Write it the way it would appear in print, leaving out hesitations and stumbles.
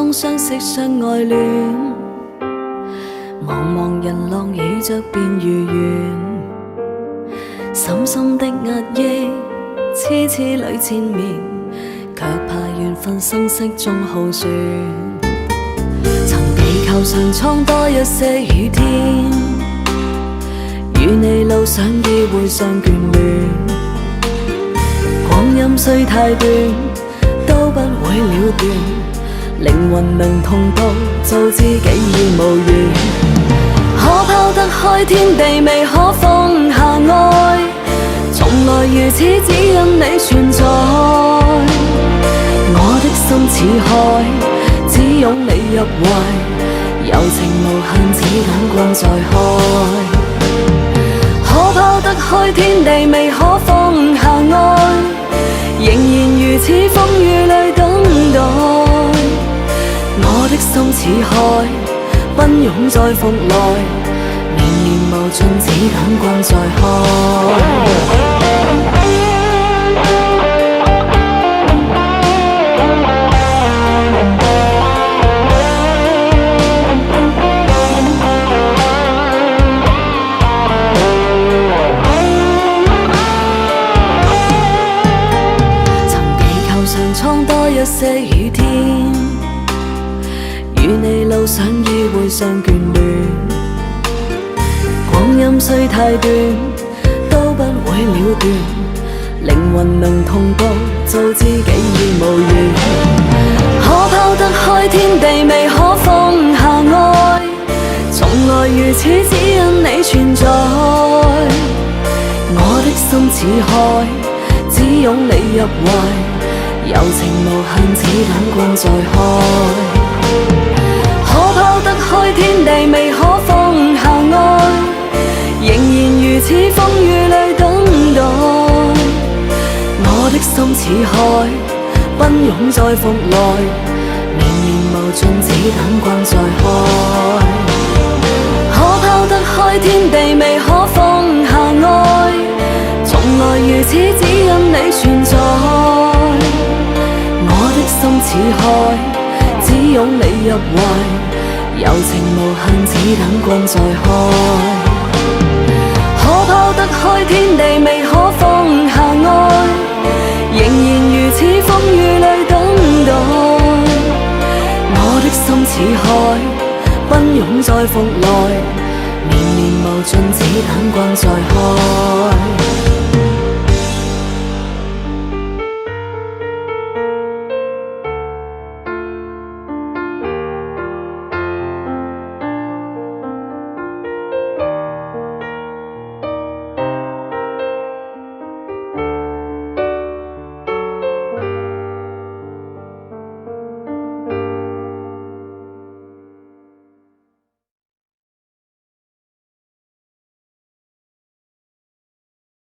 中相識相愛戀，茫茫人浪倚着便如願，深深的壓抑，痴痴裏纏綿，卻怕緣分生息中耗損。曾地球上闖多一些雨天，與你路上意會上眷戀，光陰雖太短，都不會了斷，靈魂能痛到做自己已無緣。可拋得開天地，未可放下愛，從來如此，只因你存在。我的心似海，只擁你入懷，柔情無限，子彈光在開。可拋得開天地，未可放下愛，仍然如此，風雨裏等待。我的心似海，奔湧在風內，綿綿無盡，子彈光在開。闖多一些雨天，與你路上意會上眷戀，光陰雖太短，都不會了斷，靈魂能痛到做自己已無緣。可拋得開天地，未可放下愛，從來如此，只因你存在。我的心似海，只擁你入懷，柔情無限，子彈光在開。可拋得開天地，未可放下愛，仍然如此，風雨裏等待。我的心似海，奔湧在風內，綿綿無盡，子彈光在開。可拋得開天地，未可放下愛，從來如此，只因你存在。我的心似海，只擁你入懷，柔情無限，子彈光在開。可拋得開天地，未可放下愛，仍然如此，風雨裏等待。我的心似海，奔湧在風內，綿綿無盡，子彈光在開。